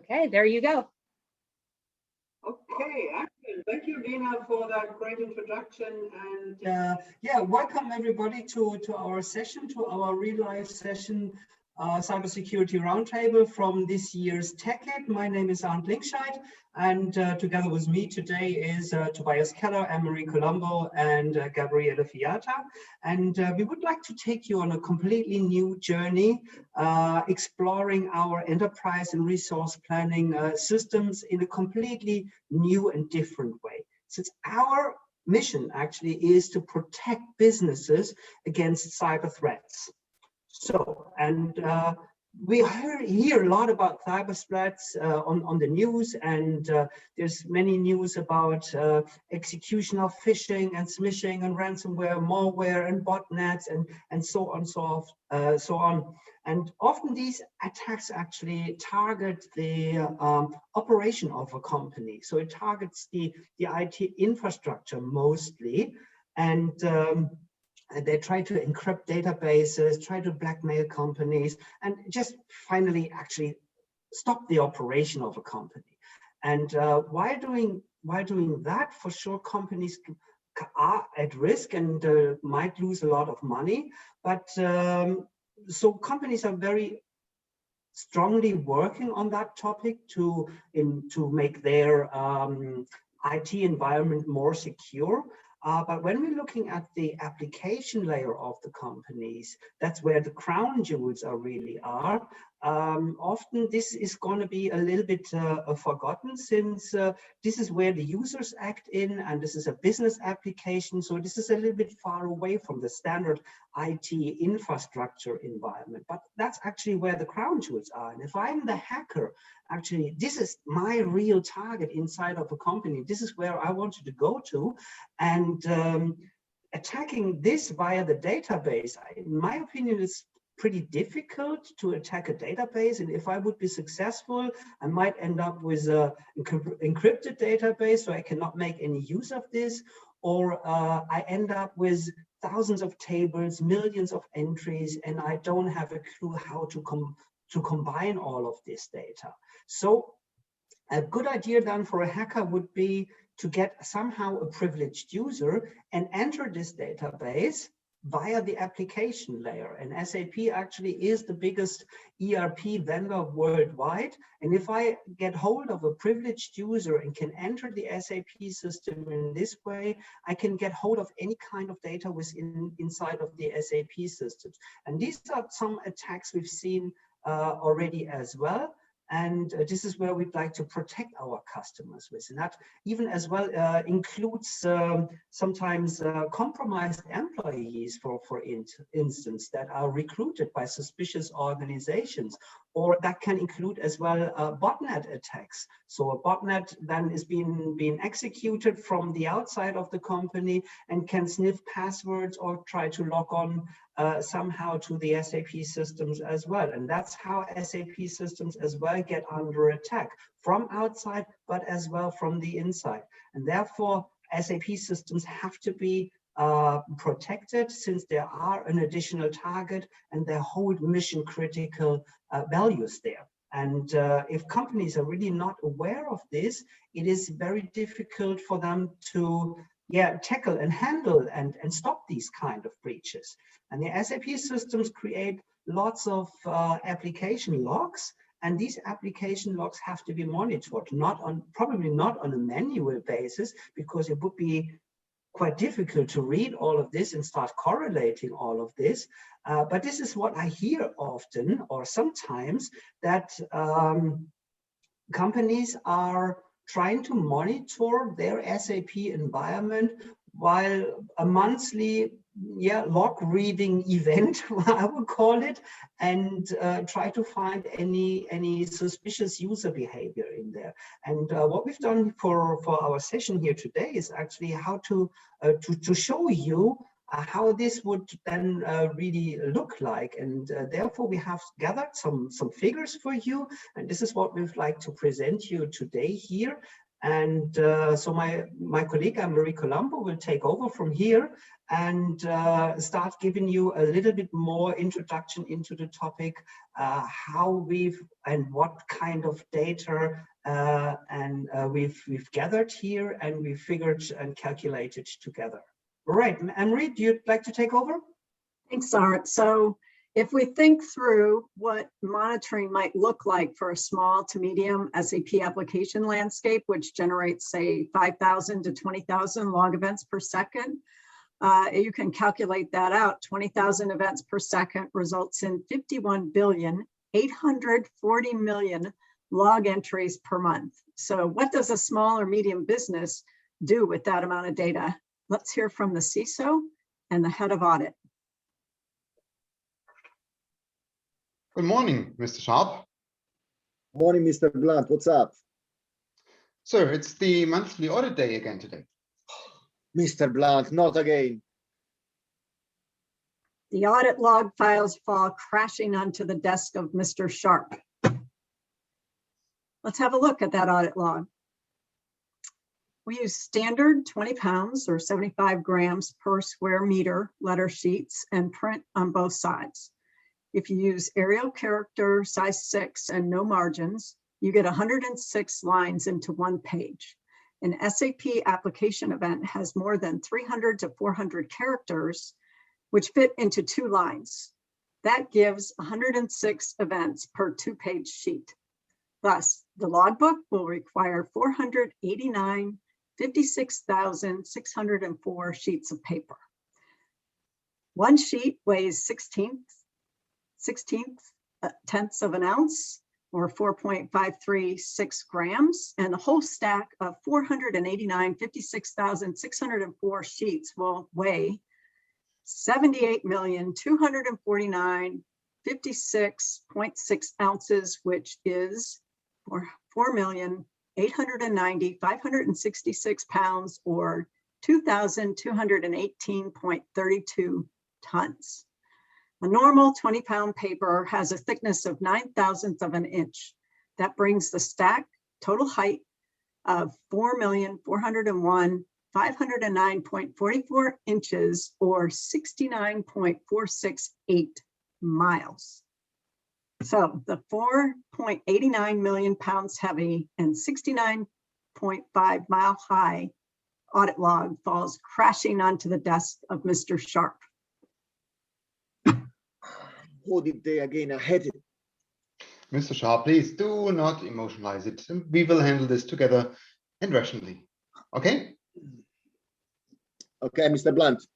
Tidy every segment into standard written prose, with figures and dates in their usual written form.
Okay, there you go. Okay, excellent. Thank you, Dina, for that great introduction. And yeah, welcome everybody to our session, to our real life session, cybersecurity roundtable from this year's TechEd. My name is Arndt Linkscheid, and together with me today is Tobias Keller, Anne-Marie Colombo, and Gabriele Fiata. And we would like to take you on a completely new journey, exploring our enterprise and resource planning systems in a completely new and different way. Since our mission actually is to protect businesses against cyber threats. So, and we hear a lot about cyber threats on the news, and there's many news about execution of phishing and smishing and ransomware, malware and botnets and so on, so on. And often these attacks actually target the operation of a company. So it targets the IT infrastructure mostly, and they try to encrypt databases, try to blackmail companies, and just finally actually stop the operation of a company. And while doing that, for sure, companies are at risk and might lose a lot of money. But so companies are very strongly working on that topic to make their IT environment more secure. But when we're looking at the application layer of the companies, that's where the crown jewels really are. Often this is going to be a little bit forgotten, since this is where the users act in, and this is a business application. So this is a little bit far away from the standard IT infrastructure environment. But that's actually where the crown jewels are. And if I'm the hacker, actually, this is my real target inside of a company. This is where I wanted to go to. And attacking this via the database, in my opinion, is pretty difficult to attack a database. And if I would be successful, I might end up with an encrypted database, so I cannot make any use of this. Or I end up with thousands of tables, millions of entries, and I don't have a clue how to combine all of this data. So a good idea then for a hacker would be to get somehow a privileged user and enter this database via the application layer. And SAP actually is the biggest ERP vendor worldwide. And if I get hold of a privileged user and can enter the SAP system in this way, I can get hold of any kind of data inside of the SAP systems. And these are some attacks we've seen already as well. And this is where we'd like to protect our customers with. And that even as well includes sometimes compromised employees, for instance, that are recruited by suspicious organizations. Or that can include as well botnet attacks. So a botnet then is being executed from the outside of the company and can sniff passwords or try to log on somehow to the SAP systems as well. And that's how SAP systems as well get under attack, from outside, but as well from the inside. And therefore, SAP systems have to be protected, since there are an additional target and they hold mission critical values there. And if companies are really not aware of this, it is very difficult for them to tackle and handle and stop these kind of breaches. And the SAP systems create lots of application logs, and these application logs have to be monitored, probably not on a manual basis, because it would be quite difficult to read all of this and start correlating all of this. But this is what I hear often, or sometimes, that companies are trying to monitor their SAP environment while a monthly log reading event, I would call it, and try to find any suspicious user behavior in there. And what we've done for our session here today is actually how to show you how this would then really look like. And therefore we have gathered some figures for you, and this is what we'd like to present you today here. And so my colleague, Marie Colombo, will take over from here and start giving you a little bit more introduction into the topic, how and what kind of data we've gathered here and we figured and calculated together. All right, Marie, do you like to take over? Thanks, Art. So if we think through what monitoring might look like for a small to medium SAP application landscape, which generates, say, 5,000 to 20,000 log events per second, you can calculate that out. 20,000 events per second results in 51,840,000,000 log entries per month. So what does a small or medium business do with that amount of data? Let's hear from the CISO and the head of audit. Good morning, Mr. Sharp. Morning, Mr. Blunt. What's up? Sir, it's the monthly audit day again today. Mr. Blunt, not again. The audit log files fall crashing onto the desk of Mr. Sharp. Let's have a look at that audit log. We use standard 20 pounds or 75 grams per square meter letter sheets and print on both sides. If you use Arial character size 6 and no margins, you get 106 lines into one page. An SAP application event has more than 300 to 400 characters, which fit into 2 lines. That gives 106 events per 2-page sheet. Thus, the logbook will require 489, 56,604 sheets of paper. One sheet weighs 16/10 of an ounce or 4.536 grams, and the whole stack of 489, 56,604 sheets will weigh 78,249,056.6 ounces, which is 4,890,566 pounds or 2,218.32 tons. A normal 20-pound paper has a thickness of 9/1000 of an inch. That brings the stack total height of 4,401,509.44 inches or 69.468 miles. So the 4.89 million pounds heavy and 69.5 mile high audit log falls crashing onto the desk of Mr. Sharp. Audit day again, I hate it. Mr. Sharp, please do not emotionalize it. We will handle this together and rationally. Okay? Okay, Mr. Blunt,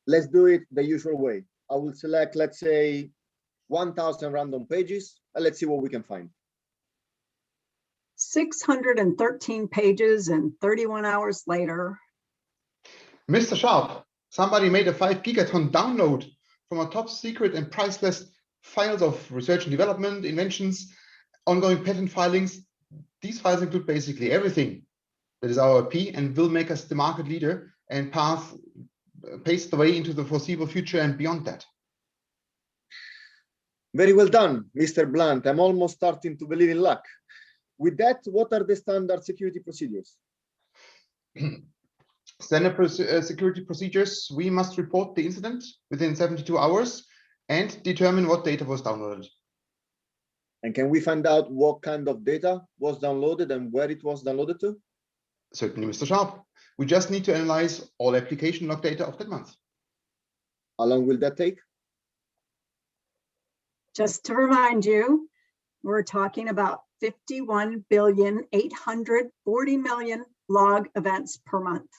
let's do it the usual way. I will select, let's say, 1,000 random pages, and let's see what we can find. 613 pages and 31 hours later. Mr. Sharp, somebody made a 5 gigaton download from a top secret and priceless files of research and development, inventions, ongoing patent filings. These files include basically everything that is our IP and will make us the market leader and pace the way into the foreseeable future and beyond that. Very well done, Mr. Blunt. I'm almost starting to believe in luck. With that, what are the standard security procedures? Standard security procedures, we must report the incident within 72 hours and determine what data was downloaded. And can we find out what kind of data was downloaded and where it was downloaded to? Certainly, Mr. Sharp. We just need to analyze all application log data of that month. How long will that take? Just to remind you, we're talking about 51,840,000,000 log events per month.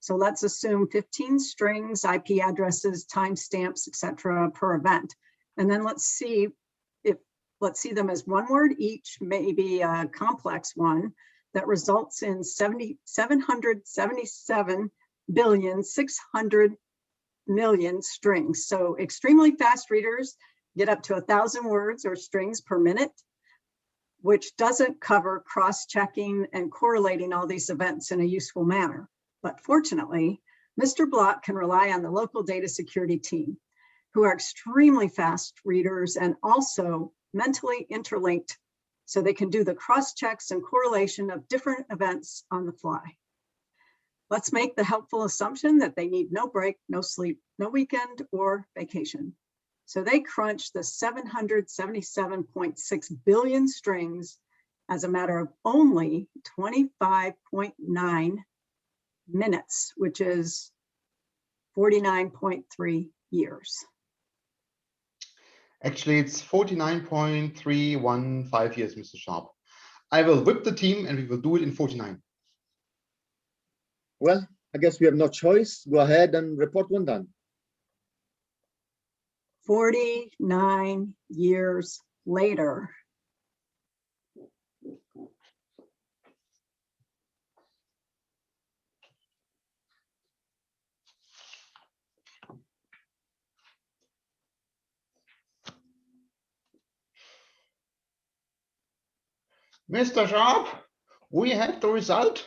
So let's assume 15 strings, IP addresses, timestamps, etc. per event. And then let's see them as one word each, maybe a complex one that results in 777,600,000,000 strings. So extremely fast readers get up to 1,000 words or strings per minute, which doesn't cover cross-checking and correlating all these events in a useful manner. But fortunately, Mr. Block can rely on the local data security team, who are extremely fast readers and also mentally interlinked so they can do the cross checks and correlation of different events on the fly. Let's make the helpful assumption that they need no break, no sleep, no weekend or vacation. So they crunch the 777.6 billion strings as a matter of only 25.9 minutes, which is 49.3 years. Actually, it's 49.315 years, Mr. Sharp. I will whip the team and we will do it in 49. Well, I guess we have no choice. Go ahead and report when done. 49 years later. Mr. Sharp, we have the result.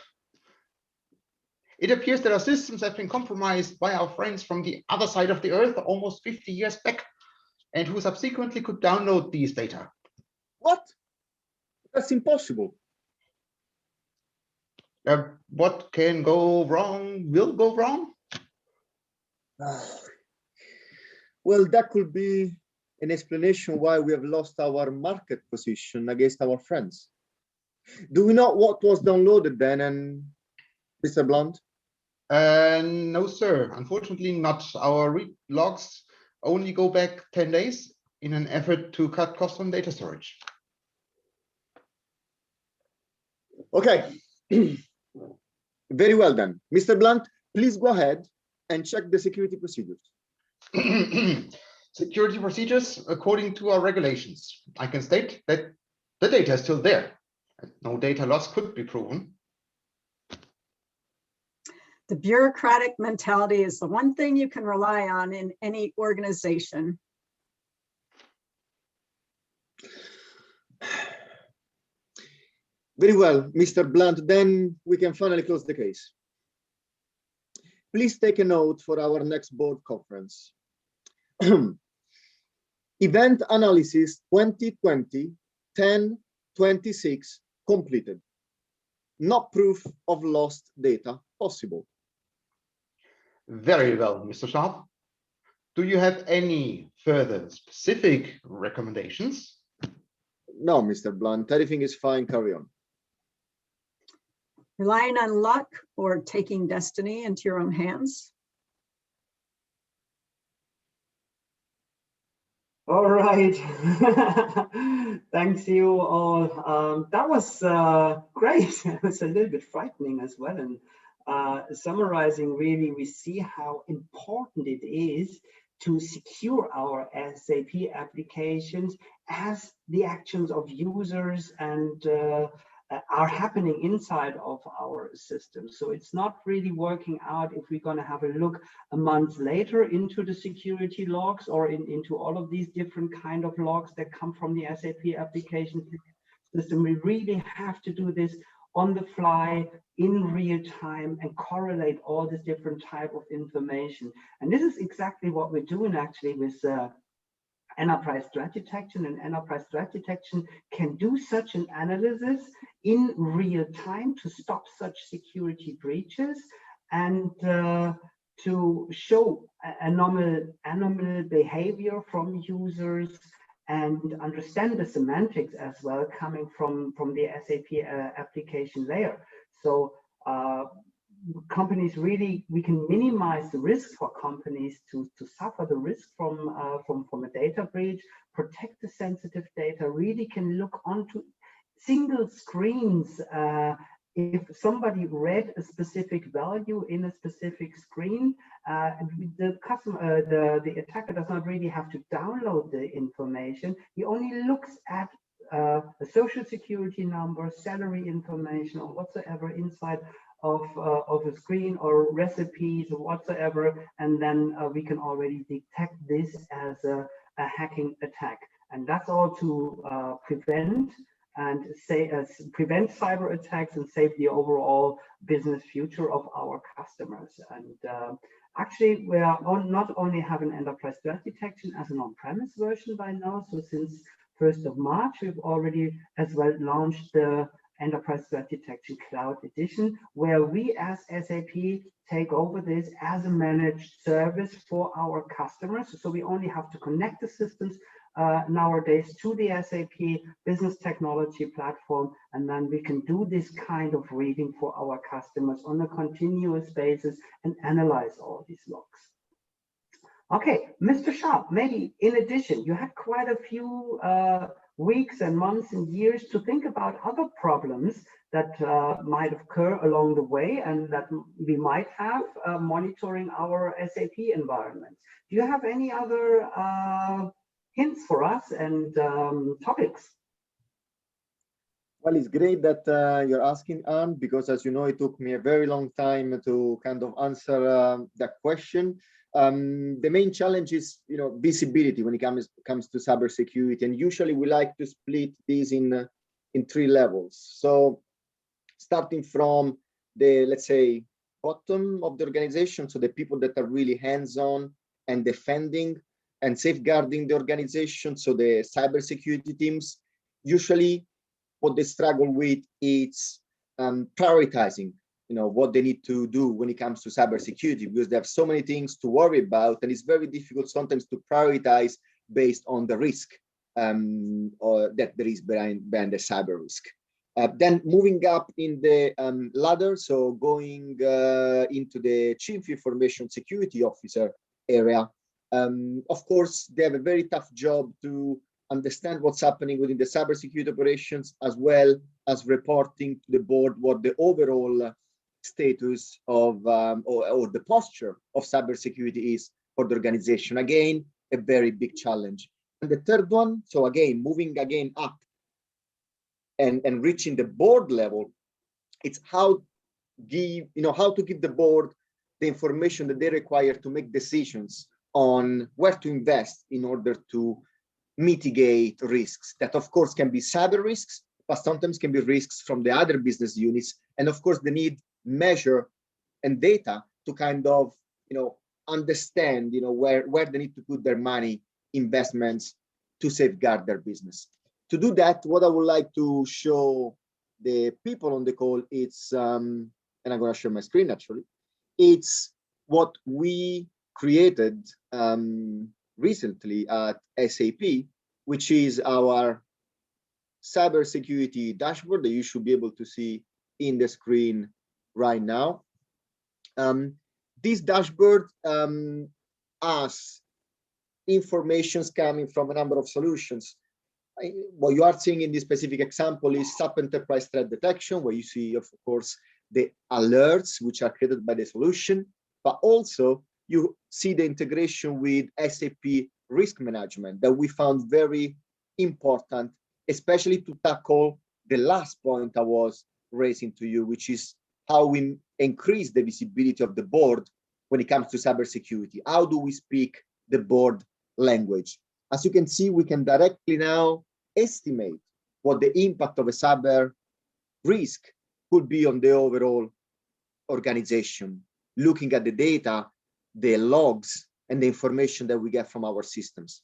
It appears that our systems have been compromised by our friends from the other side of the earth almost 50 years back, and who subsequently could download these data. What? That's impossible. What can go wrong will go wrong. Well, that could be an explanation why we have lost our market position against our friends. Do we know what was downloaded then, and Mr. Blunt? No, sir. Unfortunately not. Our read logs only go back 10 days in an effort to cut costs on data storage. Okay. Very well then. Mr. Blunt, please go ahead and check the security procedures. Security procedures according to our regulations. I can state that the data is still there. No data loss could be proven. The bureaucratic mentality is the one thing you can rely on in any organization. Very well, Mr. Blunt, then we can finally close the case. Please take a note for our next board conference. Event analysis 2020-10-26 completed. Not proof of lost data possible. Very well, Mr. Sharp. Do you have any further specific recommendations? No, Mr. Blunt, everything is fine, carry on. Relying on luck or taking destiny into your own hands? All right. Thanks you all. That was great. It was a little bit frightening as well. And summarizing, really, we see how important it is to secure our SAP applications as the actions of users and are happening inside of our system. So it's not really working out if we're going to have a look a month later into the security logs or into all of these different kind of logs that come from the SAP application system. We really have to do this on the fly, in real time, and correlate all this different type of information. And this is exactly what we're doing actually with enterprise threat detection. And enterprise threat detection can do such an analysis in real time to stop such security breaches and to show anomal behavior from users and understand the semantics as well coming from the SAP application layer. So companies really, we can minimize the risk for companies to suffer the risk from a data breach, protect the sensitive data, really can look onto single screens. If somebody read a specific value in a specific screen, the customer, the attacker does not really have to download the information. He only looks at the social security number, salary information, or whatsoever inside of a screen or recipes or whatsoever, and then we can already detect this as a hacking attack. And that's all to prevent cyber attacks and save the overall business future of our customers. And actually, we are not only having enterprise threat detection as an on-premise version by now. So since 1st of March, we've already as well launched the Enterprise Threat Detection Cloud Edition, where we as SAP take over this as a managed service for our customers. So we only have to connect the systems nowadays to the SAP Business Technology Platform, and then we can do this kind of reading for our customers on a continuous basis and analyze all these logs. Okay, Mr. Sharp, maybe in addition, you had quite a few weeks and months and years to think about other problems that might occur along the way and that we might have monitoring our SAP environment. Do you have any other hints for us and topics? Well, it's great that you're asking, Anne, because as you know, it took me a very long time to kind of answer that question. The main challenge is, visibility when it comes to cybersecurity, and usually we like to split these in 3 levels. So, starting from the, let's say, bottom of the organization, so the people that are really hands-on and defending and safeguarding the organization, so the cybersecurity teams, usually what they struggle with is prioritizing what they need to do when it comes to cybersecurity, because they have so many things to worry about, and it's very difficult sometimes to prioritize based on the risk or that there is behind the cyber risk. Then moving up in the ladder, so going into the Chief Information Security Officer area, of course, they have a very tough job to understand what's happening within the cybersecurity operations, as well as reporting to the board what the overall status of or the posture of cybersecurity is for the organization. Again, a very big challenge. And the third one, so again, moving again up and reaching the board level, it's how to give the board the information that they require to make decisions on where to invest in order to mitigate risks that, of course, can be cyber risks, but sometimes can be risks from the other business units. And of course, they need measure and data to kind of understand where they need to put their money, investments, to safeguard their business. To do that, what I would like to show the people on the call, it's and I'm going to share my screen actually, it's what we created recently at SAP, which is our cybersecurity dashboard that you should be able to see in the screen right now. This dashboard has informations coming from a number of solutions. What you are seeing in this specific example is SAP Enterprise Threat Detection, where you see, of course, the alerts which are created by the solution, but also you see the integration with SAP Risk Management that we found very important, especially to tackle the last point I was raising to you, which is how we increase the visibility of the board when it comes to cybersecurity. How do we speak the board language? As you can see, we can directly now estimate what the impact of a cyber risk could be on the overall organization, looking at the data, the logs, and the information that we get from our systems.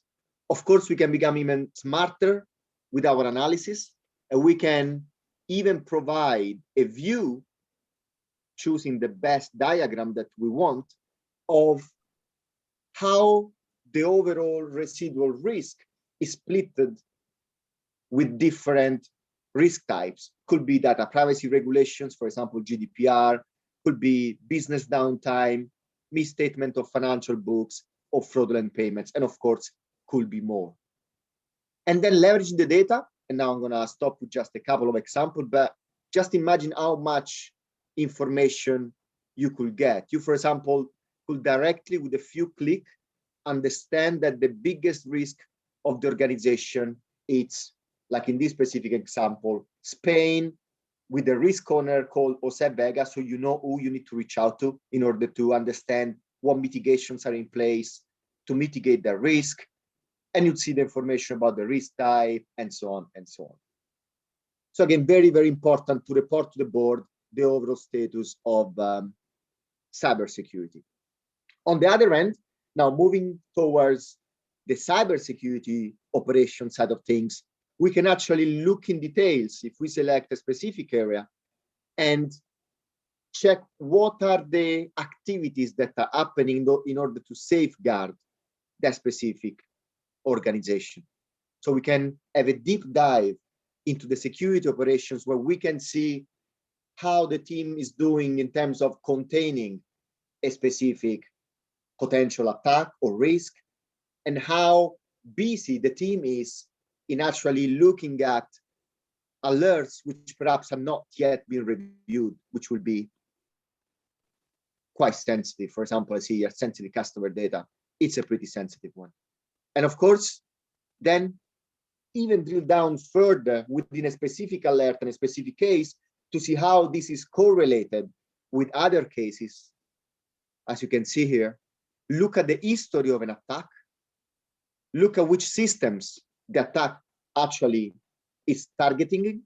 Of course, we can become even smarter with our analysis, and we can even provide a view, choosing the best diagram that we want, of how the overall residual risk is splitted with different risk types. Could be data privacy regulations, for example, GDPR, could be business downtime, misstatement of financial books, or fraudulent payments, and of course, could be more. And then leveraging the data, and now I'm gonna stop with just a couple of examples, but just imagine how much information you could get. You, for example, could directly, with a few clicks, understand that the biggest risk of the organization, it's like in this specific example, Spain, with a risk owner called Jose Vega, so you know who you need to reach out to in order to understand what mitigations are in place to mitigate the risk, and you'd see the information about the risk type, and so on and so on. So again, very, very important to report to the board the overall status of cybersecurity. On the other end, now moving towards the cybersecurity operation side of things, we can actually look in details if we select a specific area and check what are the activities that are happening in order to safeguard that specific organization. So we can have a deep dive into the security operations where we can see how the team is doing in terms of containing a specific potential attack or risk, and how busy the team is in actually looking at alerts which perhaps have not yet been reviewed, which will be quite sensitive. For example, I see here sensitive customer data. It's a pretty sensitive one. And of course, then even drill down further within a specific alert and a specific case to see how this is correlated with other cases. As you can see here, look at the history of an attack, look at which systems the attack actually is targeting,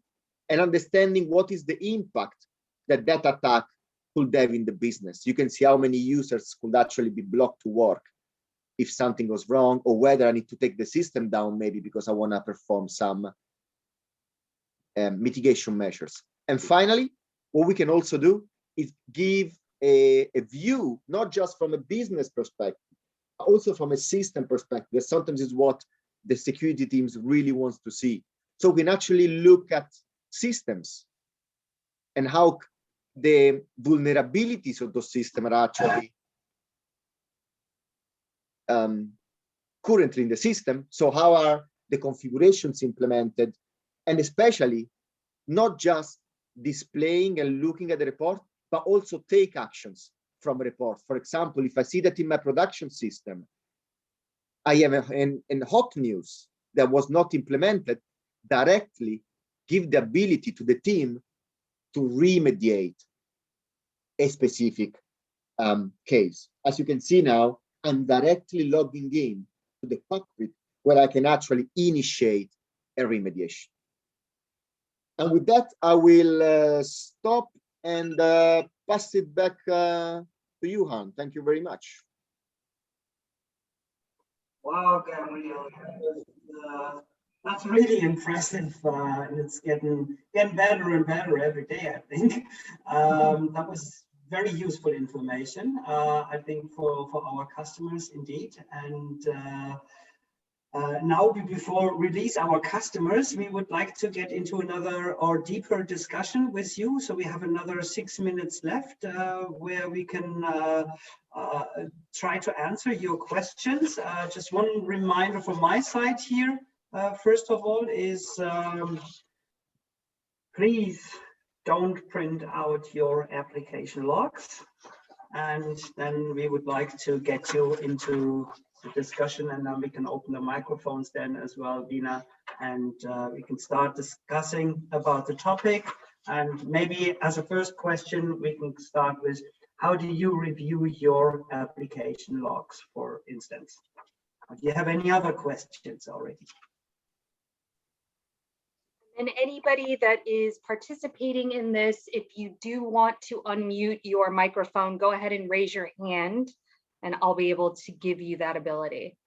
and understanding what is the impact that that attack could have in the business. You can see how many users could actually be blocked to work if something goes wrong, or whether I need to take the system down, maybe because I want to perform some mitigation measures. And finally, what we can also do is give a view, not just from a business perspective, but also from a system perspective, that sometimes is what the security teams really wants to see. So we can actually look at systems and how the vulnerabilities of those systems are actually currently in the system. So how are the configurations implemented, and especially not just displaying and looking at the report, but also take actions from a report. For example, if I see that in my production system, I have in hot news that was not implemented, directly give the ability to the team to remediate a specific case. As you can see now, I'm directly logging in to the cockpit where I can actually initiate a remediation. And with that, I will stop and pass it back to you, Han. Thank you very much. Wow, Gabriel, that's really impressive. It's getting better and better every day, I think. That was very useful information, I think, for our customers indeed. And now, before release our customers, we would like to get into another or deeper discussion with you. So we have another 6 minutes left where we can try to answer your questions. Just one reminder from my side here, first of all, is please don't print out your application logs. And then we would like to get you into the discussion, and then we can open the microphones then as well, Dina, and we can start discussing about the topic. And maybe as a first question, we can start with, how do you review your application logs, for instance? Do you have any other questions already? And anybody that is participating in this, if you do want to unmute your microphone, go ahead and raise your hand, and I'll be able to give you that ability.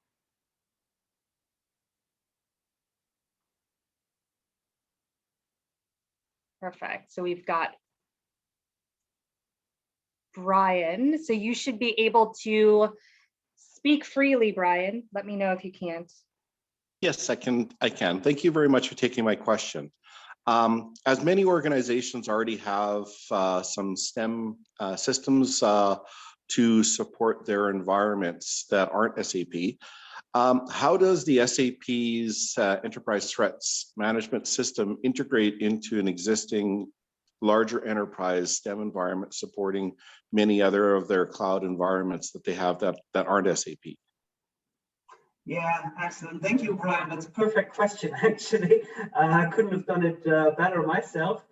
Perfect. So we've got Brian. So you should be able to speak freely, Brian. Let me know if you can't. Yes, I can. Thank you very much for taking my question. As many organizations already have some STEM systems to support their environments that aren't SAP, how does the SAP's enterprise threats management system integrate into an existing larger enterprise STEM environment supporting many other of their cloud environments that they have that aren't SAP? Yeah, excellent. Thank you, Brian. That's a perfect question, actually. I couldn't have done it better myself.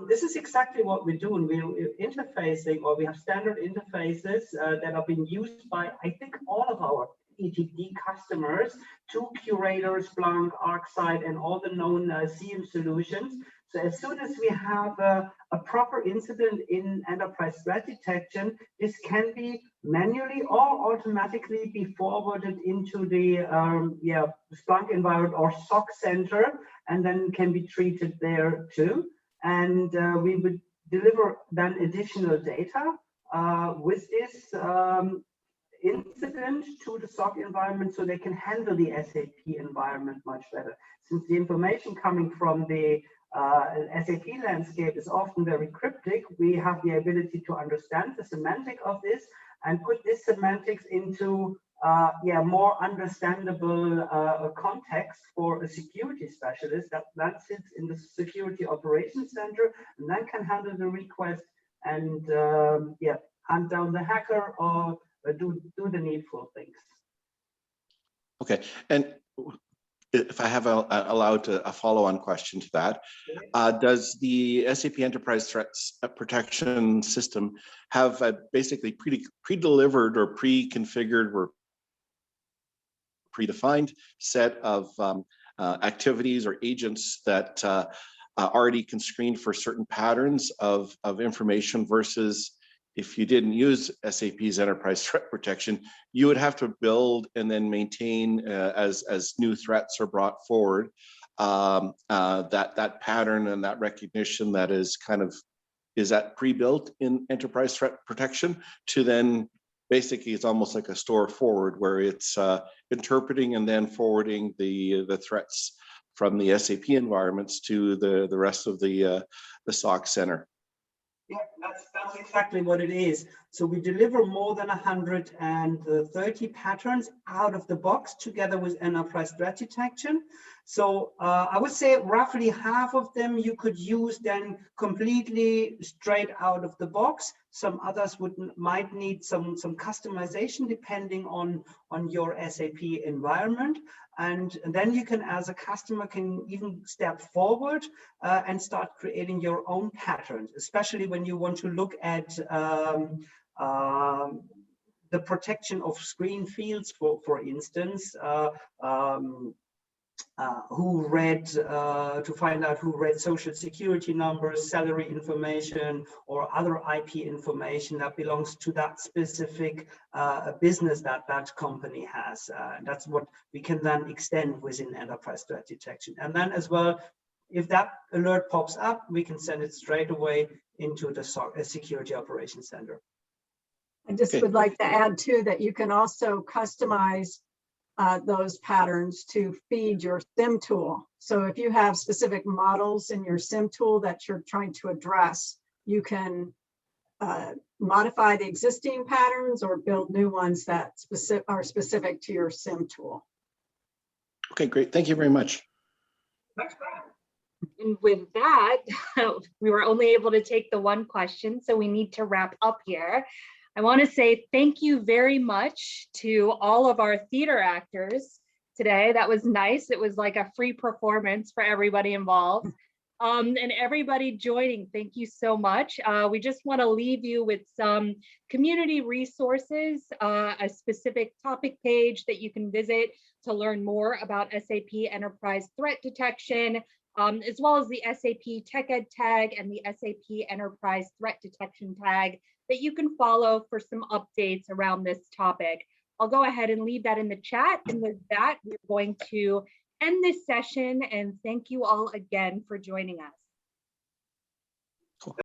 This is exactly what we're doing. We're interfacing, or we have standard interfaces that are being used by, I think, all of our ETD customers to Curator, Splunk, ArcSight, and all the known SIEM solutions. So as soon as we have a proper incident in enterprise threat detection, this can be manually or automatically be forwarded into the Splunk environment or SOC center, and then can be treated there too. And we would deliver then additional data with this incident to the SOC environment, so they can handle the SAP environment much better. Since the information coming from the SAP landscape is often very cryptic, we have the ability to understand the semantic of this and put this semantics into more understandable context for a security specialist that sits in the security operations center and then can handle the request and hunt down the hacker or do the needful things. Okay, and if I have allowed a follow-on question to that, does the SAP Enterprise Threats Protection System have a basically pre-delivered or pre-configured or predefined set of activities or agents that already can screen for certain patterns of information, versus if you didn't use SAP's enterprise threat protection, you would have to build and then maintain as new threats are brought forward, that pattern and that recognition that is is that pre-built in enterprise threat protection to then basically it's almost like a store forward where it's interpreting and then forwarding the threats from the SAP environments to the rest of the SOC center. Yeah, that's exactly what it is. So we deliver more than 130 patterns out of the box together with enterprise threat detection. So I would say roughly half of them you could use then completely straight out of the box. Some others might need some customization depending on your SAP environment. And then you can, as a customer, can even step forward and start creating your own patterns, especially when you want to look at the protection of screen fields, for instance, who read, to find out who read social security numbers, salary information, or other IP information that belongs to that specific business that company has. That's what we can then extend within enterprise threat detection. And then as well, if that alert pops up, we can send it straight away into the security operations center. I just would like to add too that you can also customize those patterns to feed your SIM tool. So if you have specific models in your SIM tool that you're trying to address, you can modify the existing patterns or build new ones that are specific to your SIM tool. Okay, great. Thank you very much. Thanks, Brian. And with that, we were only able to take the one question, so we need to wrap up here. I want to say thank you very much to all of our theater actors today. That was nice. It was like a free performance for everybody involved. And everybody joining, thank you so much. We just want to leave you with some community resources, a specific topic page that you can visit to learn more about SAP Enterprise Threat Detection, as well as the SAP TechEd tag and the SAP Enterprise Threat Detection tag that you can follow for some updates around this topic. I'll go ahead and leave that in the chat. And with that, we're going to end this session, and thank you all again for joining us.